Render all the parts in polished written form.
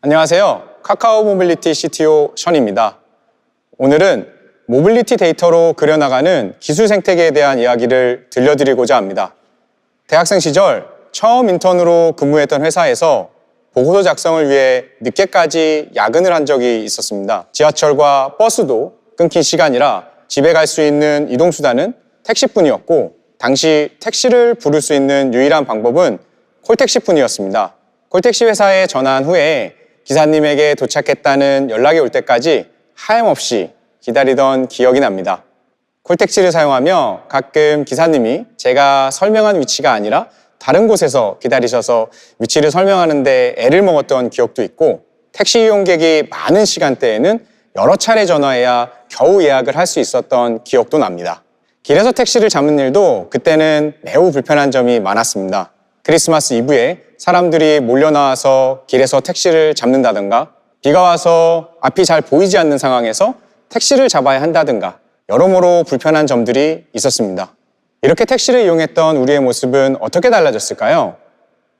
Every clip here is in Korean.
안녕하세요. 카카오 모빌리티 CTO 션입니다. 오늘은 모빌리티 데이터로 그려나가는 기술 생태계에 대한 이야기를 들려드리고자 합니다. 대학생 시절 처음 인턴으로 근무했던 회사에서 보고서 작성을 위해 늦게까지 야근을 한 적이 있었습니다. 지하철과 버스도 끊긴 시간이라 집에 갈 수 있는 이동수단은 택시뿐이었고, 당시 택시를 부를 수 있는 유일한 방법은 콜택시뿐이었습니다. 콜택시 회사에 전화한 후에 기사님에게 도착했다는 연락이 올 때까지 하염없이 기다리던 기억이 납니다. 콜택시를 사용하며 가끔 기사님이 제가 설명한 위치가 아니라 다른 곳에서 기다리셔서 위치를 설명하는데 애를 먹었던 기억도 있고, 택시 이용객이 많은 시간대에는 여러 차례 전화해야 겨우 예약을 할 수 있었던 기억도 납니다. 길에서 택시를 잡는 일도 그때는 매우 불편한 점이 많았습니다. 크리스마스 이브에 사람들이 몰려 나와서 길에서 택시를 잡는다든가, 비가 와서 앞이 잘 보이지 않는 상황에서 택시를 잡아야 한다든가, 여러모로 불편한 점들이 있었습니다. 이렇게 택시를 이용했던 우리의 모습은 어떻게 달라졌을까요?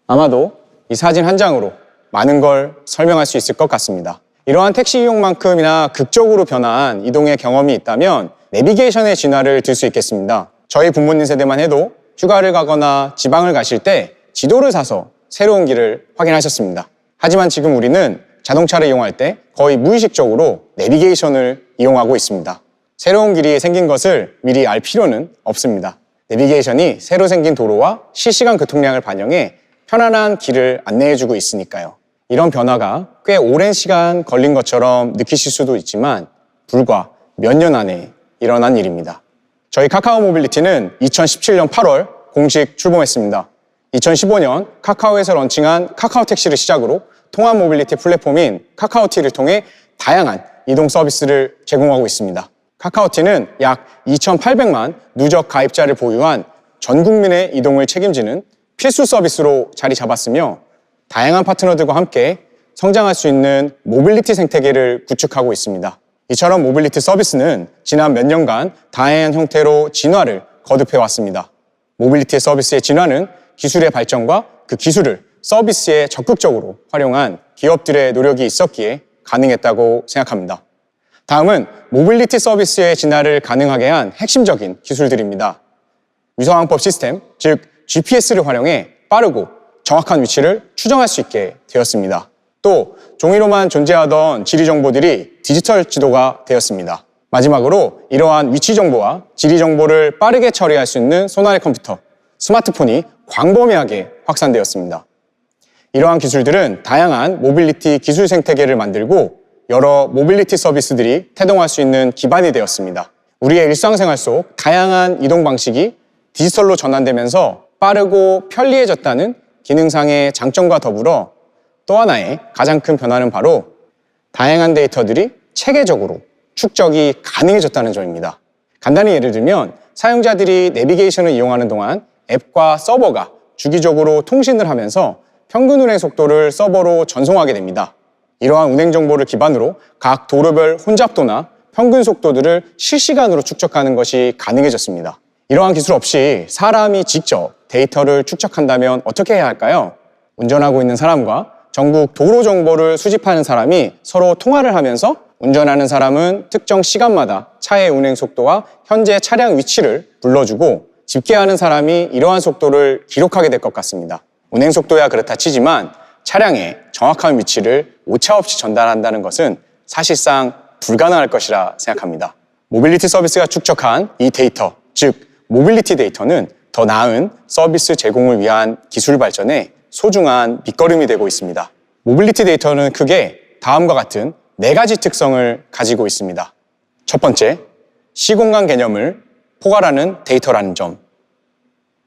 아마도 이 사진 한 장으로 많은 걸 설명할 수 있을 것 같습니다. 이러한 택시 이용만큼이나 극적으로 변화한 이동의 경험이 있다면 내비게이션의 진화를 들 수 있겠습니다. 저희 부모님 세대만 해도 휴가를 가거나 지방을 가실 때 지도를 사서 새로운 길을 확인하셨습니다. 하지만 지금 우리는 자동차를 이용할 때 거의 무의식적으로 내비게이션을 이용하고 있습니다. 새로운 길이 생긴 것을 미리 알 필요는 없습니다. 내비게이션이 새로 생긴 도로와 실시간 교통량을 반영해 편안한 길을 안내해주고 있으니까요. 이런 변화가 꽤 오랜 시간 걸린 것처럼 느끼실 수도 있지만 불과 몇 년 안에 일어난 일입니다. 저희 카카오 모빌리티는 2017년 8월 공식 출범했습니다. 2015년 카카오에서 런칭한 카카오 택시를 시작으로 통합 모빌리티 플랫폼인 카카오티를 통해 다양한 이동 서비스를 제공하고 있습니다. 카카오티는 약 2,800만 누적 가입자를 보유한 전 국민의 이동을 책임지는 필수 서비스로 자리 잡았으며, 다양한 파트너들과 함께 성장할 수 있는 모빌리티 생태계를 구축하고 있습니다. 이처럼 모빌리티 서비스는 지난 몇 년간 다양한 형태로 진화를 거듭해왔습니다. 모빌리티 서비스의 진화는 기술의 발전과 그 기술을 서비스에 적극적으로 활용한 기업들의 노력이 있었기에 가능했다고 생각합니다. 다음은 모빌리티 서비스의 진화를 가능하게 한 핵심적인 기술들입니다. 위성항법 시스템, 즉 GPS를 활용해 빠르고 정확한 위치를 추정할 수 있게 되었습니다. 또 종이로만 존재하던 지리 정보들이 디지털 지도가 되었습니다. 마지막으로 이러한 위치 정보와 지리 정보를 빠르게 처리할 수 있는 손안의 컴퓨터, 스마트폰이 광범위하게 확산되었습니다. 이러한 기술들은 다양한 모빌리티 기술 생태계를 만들고 여러 모빌리티 서비스들이 태동할 수 있는 기반이 되었습니다. 우리의 일상생활 속 다양한 이동 방식이 디지털로 전환되면서 빠르고 편리해졌다는 기능상의 장점과 더불어 또 하나의 가장 큰 변화는 바로 다양한 데이터들이 체계적으로 축적이 가능해졌다는 점입니다. 간단히 예를 들면 사용자들이 내비게이션을 이용하는 동안 앱과 서버가 주기적으로 통신을 하면서 평균 운행 속도를 서버로 전송하게 됩니다. 이러한 운행 정보를 기반으로 각 도로별 혼잡도나 평균 속도들을 실시간으로 축적하는 것이 가능해졌습니다. 이러한 기술 없이 사람이 직접 데이터를 축적한다면 어떻게 해야 할까요? 운전하고 있는 사람과 전국 도로 정보를 수집하는 사람이 서로 통화를 하면서 운전하는 사람은 특정 시간마다 차의 운행 속도와 현재 차량 위치를 불러주고, 집계하는 사람이 이러한 속도를 기록하게 될 것 같습니다. 운행 속도야 그렇다 치지만 차량의 정확한 위치를 오차없이 전달한다는 것은 사실상 불가능할 것이라 생각합니다. 모빌리티 서비스가 축적한 이 데이터, 즉 모빌리티 데이터는 더 나은 서비스 제공을 위한 기술 발전에 소중한 밑거름이 되고 있습니다. 모빌리티 데이터는 크게 다음과 같은 4가지 특성을 가지고 있습니다. 첫 번째, 시공간 개념을 포괄하는 데이터라는 점.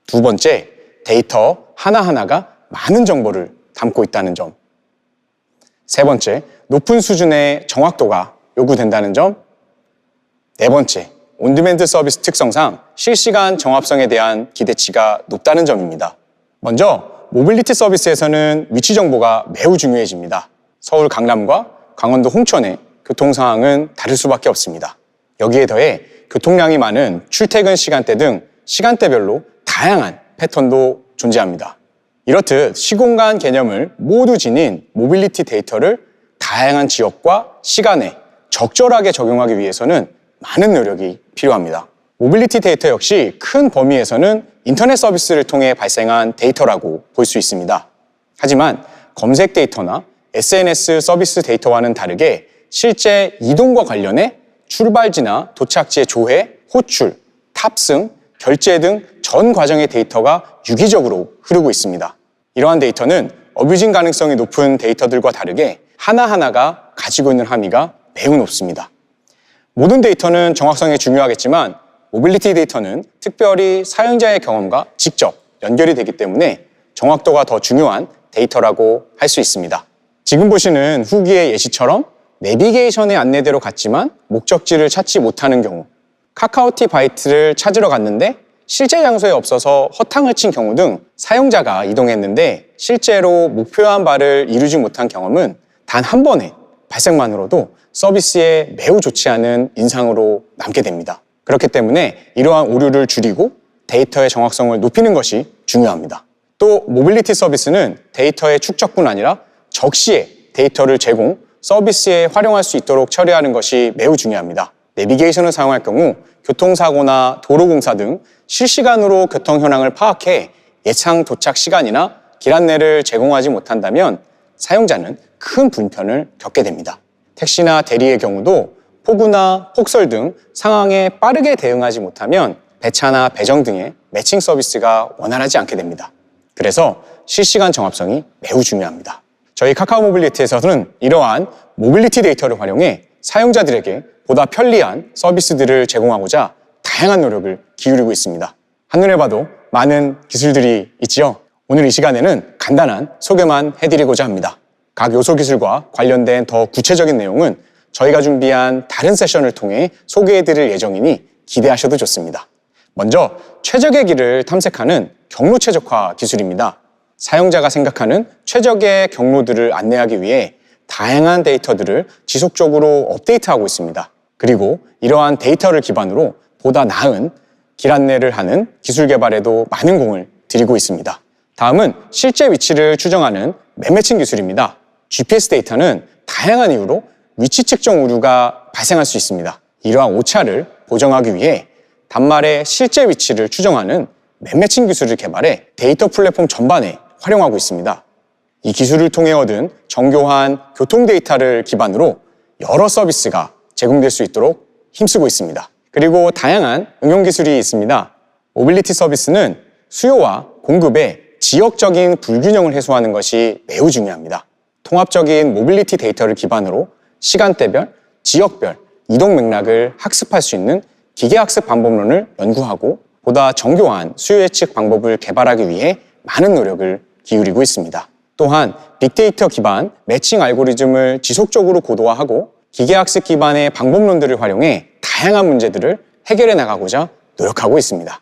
두 번째, 데이터 하나하나가 많은 정보를 담고 있다는 점. 세 번째, 높은 수준의 정확도가 요구된다는 점. 네 번째, 온디맨드 서비스 특성상 실시간 정합성에 대한 기대치가 높다는 점입니다. 먼저 모빌리티 서비스에서는 위치 정보가 매우 중요해집니다. 서울 강남과 강원도 홍천의 교통 상황은 다를 수밖에 없습니다. 여기에 더해 교통량이 많은 출퇴근 시간대 등 시간대별로 다양한 패턴도 존재합니다. 이렇듯 시공간 개념을 모두 지닌 모빌리티 데이터를 다양한 지역과 시간에 적절하게 적용하기 위해서는 많은 노력이 필요합니다. 모빌리티 데이터 역시 큰 범위에서는 인터넷 서비스를 통해 발생한 데이터라고 볼 수 있습니다. 하지만 검색 데이터나 SNS 서비스 데이터와는 다르게 실제 이동과 관련해 출발지나 도착지의 조회, 호출, 탑승, 결제 등 전 과정의 데이터가 유기적으로 흐르고 있습니다. 이러한 데이터는 어뷰징 가능성이 높은 데이터들과 다르게 하나하나가 가지고 있는 함의가 매우 높습니다. 모든 데이터는 정확성이 중요하겠지만 모빌리티 데이터는 특별히 사용자의 경험과 직접 연결이 되기 때문에 정확도가 더 중요한 데이터라고 할 수 있습니다. 지금 보시는 후기의 예시처럼 내비게이션의 안내대로 갔지만 목적지를 찾지 못하는 경우, 카카오티 바이트를 찾으러 갔는데 실제 장소에 없어서 허탕을 친 경우 등 사용자가 이동했는데 실제로 목표한 바를 이루지 못한 경험은 단 한 번의 발생만으로도 서비스에 매우 좋지 않은 인상으로 남게 됩니다. 그렇기 때문에 이러한 오류를 줄이고 데이터의 정확성을 높이는 것이 중요합니다. 또 모빌리티 서비스는 데이터의 축적뿐 아니라 적시에 데이터를 제공, 서비스에 활용할 수 있도록 처리하는 것이 매우 중요합니다. 내비게이션을 사용할 경우 교통사고나 도로공사 등 실시간으로 교통 현황을 파악해 예상 도착 시간이나 길 안내를 제공하지 못한다면 사용자는 큰 불편을 겪게 됩니다. 택시나 대리의 경우도 폭우나 폭설 등 상황에 빠르게 대응하지 못하면 배차나 배정 등의 매칭 서비스가 원활하지 않게 됩니다. 그래서 실시간 정합성이 매우 중요합니다. 저희 카카오 모빌리티에서는 이러한 모빌리티 데이터를 활용해 사용자들에게 보다 편리한 서비스들을 제공하고자 다양한 노력을 기울이고 있습니다. 한눈에 봐도 많은 기술들이 있지요. 오늘 이 시간에는 간단한 소개만 해드리고자 합니다. 각 요소 기술과 관련된 더 구체적인 내용은 저희가 준비한 다른 세션을 통해 소개해드릴 예정이니 기대하셔도 좋습니다. 먼저 최적의 길을 탐색하는 경로 최적화 기술입니다. 사용자가 생각하는 최적의 경로들을 안내하기 위해 다양한 데이터들을 지속적으로 업데이트하고 있습니다. 그리고 이러한 데이터를 기반으로 보다 나은 길 안내를 하는 기술 개발에도 많은 공을 들이고 있습니다. 다음은 실제 위치를 추정하는 맵매칭 기술입니다. GPS 데이터는 다양한 이유로 위치 측정 오류가 발생할 수 있습니다. 이러한 오차를 보정하기 위해 단말의 실제 위치를 추정하는 맵매칭 기술을 개발해 데이터 플랫폼 전반에 활용하고 있습니다. 이 기술을 통해 얻은 정교한 교통 데이터를 기반으로 여러 서비스가 제공될 수 있도록 힘쓰고 있습니다. 그리고 다양한 응용 기술이 있습니다. 모빌리티 서비스는 수요와 공급의 지역적인 불균형을 해소하는 것이 매우 중요합니다. 통합적인 모빌리티 데이터를 기반으로 시간대별, 지역별, 이동 맥락을 학습할 수 있는 기계학습 방법론을 연구하고 보다 정교한 수요 예측 방법을 개발하기 위해 많은 노력을 기울이고 있습니다. 또한 빅데이터 기반 매칭 알고리즘을 지속적으로 고도화하고 기계학습 기반의 방법론들을 활용해 다양한 문제들을 해결해 나가고자 노력하고 있습니다.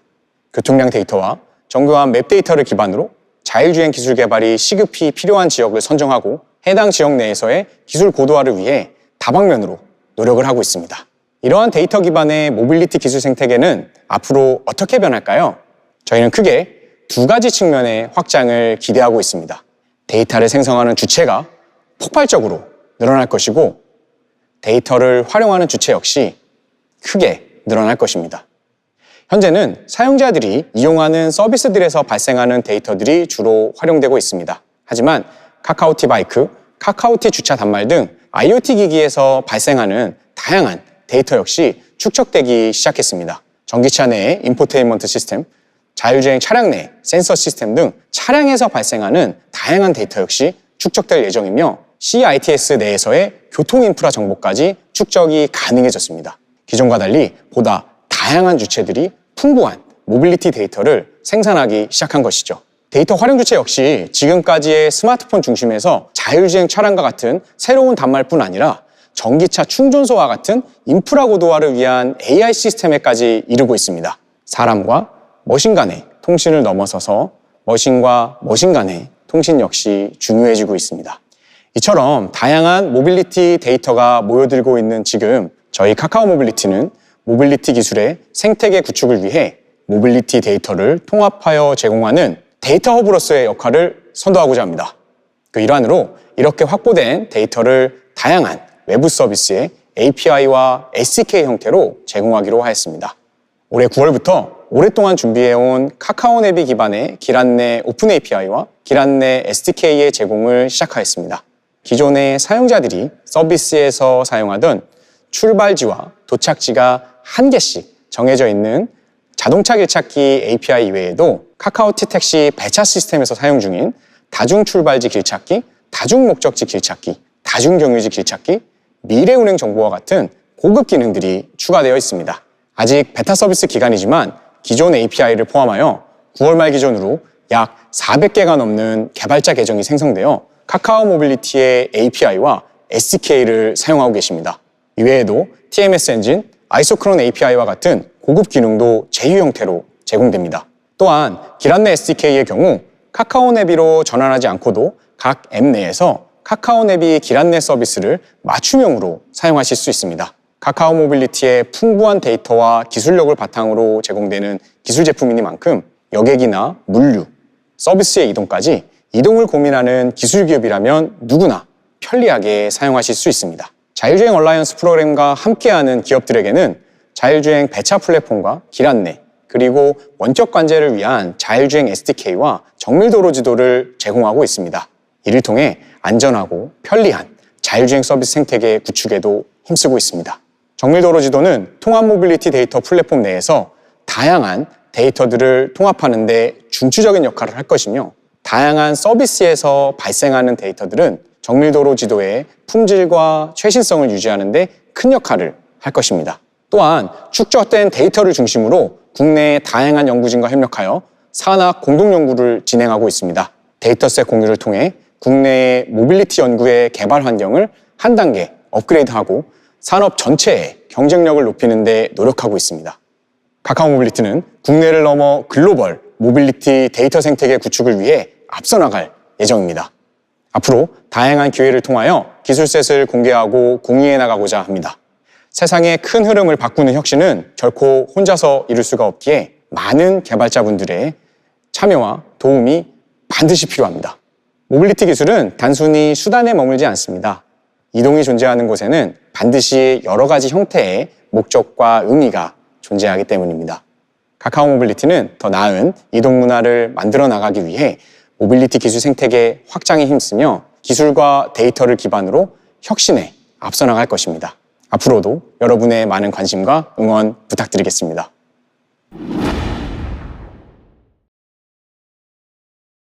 교통량 데이터와 정교한 맵 데이터를 기반으로 자율주행 기술 개발이 시급히 필요한 지역을 선정하고 해당 지역 내에서의 기술 고도화를 위해 다방면으로 노력을 하고 있습니다. 이러한 데이터 기반의 모빌리티 기술 생태계는 앞으로 어떻게 변할까요? 저희는 크게 두 가지 측면의 확장을 기대하고 있습니다. 데이터를 생성하는 주체가 폭발적으로 늘어날 것이고 데이터를 활용하는 주체 역시 크게 늘어날 것입니다. 현재는 사용자들이 이용하는 서비스들에서 발생하는 데이터들이 주로 활용되고 있습니다. 하지만 카카오티 바이크, 카카오티 주차 단말 등 IoT 기기에서 발생하는 다양한 데이터 역시 축적되기 시작했습니다. 전기차 내의 인포테인먼트 시스템, 자율주행 차량 내 센서 시스템 등 차량에서 발생하는 다양한 데이터 역시 축적될 예정이며 CITS 내에서의 교통 인프라 정보까지 축적이 가능해졌습니다. 기존과 달리 보다 다양한 주체들이 풍부한 모빌리티 데이터를 생산하기 시작한 것이죠. 데이터 활용 주체 역시 지금까지의 스마트폰 중심에서 자율주행 차량과 같은 새로운 단말뿐 아니라 전기차 충전소와 같은 인프라 고도화를 위한 AI 시스템에까지 이르고 있습니다. 사람과 머신 간의 통신을 넘어서서 머신과 머신 간의 통신 역시 중요해지고 있습니다. 이처럼 다양한 모빌리티 데이터가 모여들고 있는 지금 저희 카카오 모빌리티는 모빌리티 기술의 생태계 구축을 위해 모빌리티 데이터를 통합하여 제공하는 데이터 허브로서의 역할을 선도하고자 합니다. 그 일환으로 이렇게 확보된 데이터를 다양한 외부 서비스의 API와 SDK 형태로 제공하기로 하였습니다. 올해 9월부터 오랫동안 준비해온 카카오 내비 기반의 기란내 오픈 API와 기란내 SDK의 제공을 시작하였습니다. 기존의 사용자들이 서비스에서 사용하던 출발지와 도착지가 한 개씩 정해져 있는 자동차 길찾기 API 이외에도 카카오티 택시 배차 시스템에서 사용 중인 다중 출발지 길찾기, 다중 목적지 길찾기, 다중 경유지 길찾기, 미래 운행 정보와 같은 고급 기능들이 추가되어 있습니다. 아직 베타 서비스 기간이지만 기존 API를 포함하여 9월 말 기준으로 약 400개가 넘는 개발자 계정이 생성되어 카카오 모빌리티의 API와 SDK를 사용하고 계십니다. 이외에도 TMS 엔진, 아이소크론 API와 같은 고급 기능도 제휴 형태로 제공됩니다. 또한 기란내 SDK의 경우 카카오 내비로 전환하지 않고도 각 앱 내에서 카카오 내비 기란내 서비스를 맞춤형으로 사용하실 수 있습니다. 카카오 모빌리티의 풍부한 데이터와 기술력을 바탕으로 제공되는 기술 제품이니만큼 여객이나 물류, 서비스의 이동까지 이동을 고민하는 기술 기업이라면 누구나 편리하게 사용하실 수 있습니다. 자율주행 얼라이언스 프로그램과 함께하는 기업들에게는 자율주행 배차 플랫폼과 기란내, 그리고 원격 관제를 위한 자율주행 SDK와 정밀도로 지도를 제공하고 있습니다. 이를 통해 안전하고 편리한 자율주행 서비스 생태계 구축에도 힘쓰고 있습니다. 정밀도로 지도는 통합 모빌리티 데이터 플랫폼 내에서 다양한 데이터들을 통합하는 데 중추적인 역할을 할 것이며, 다양한 서비스에서 발생하는 데이터들은 정밀도로 지도의 품질과 최신성을 유지하는 데 큰 역할을 할 것입니다. 또한 축적된 데이터를 중심으로 국내의 다양한 연구진과 협력하여 산학 공동 연구를 진행하고 있습니다. 데이터셋 공유를 통해 국내의 모빌리티 연구의 개발 환경을 한 단계 업그레이드하고 산업 전체의 경쟁력을 높이는 데 노력하고 있습니다. 카카오 모빌리티는 국내를 넘어 글로벌 모빌리티 데이터 생태계 구축을 위해 앞서 나갈 예정입니다. 앞으로 다양한 기회를 통하여 기술셋을 공개하고 공유해 나가고자 합니다. 세상의 큰 흐름을 바꾸는 혁신은 결코 혼자서 이룰 수가 없기에 많은 개발자분들의 참여와 도움이 반드시 필요합니다. 모빌리티 기술은 단순히 수단에 머물지 않습니다. 이동이 존재하는 곳에는 반드시 여러 가지 형태의 목적과 의미가 존재하기 때문입니다. 카카오 모빌리티는 더 나은 이동 문화를 만들어 나가기 위해 모빌리티 기술 생태계 확장에 힘쓰며 기술과 데이터를 기반으로 혁신에 앞서 나갈 것입니다. 앞으로도 여러분의 많은 관심과 응원 부탁드리겠습니다.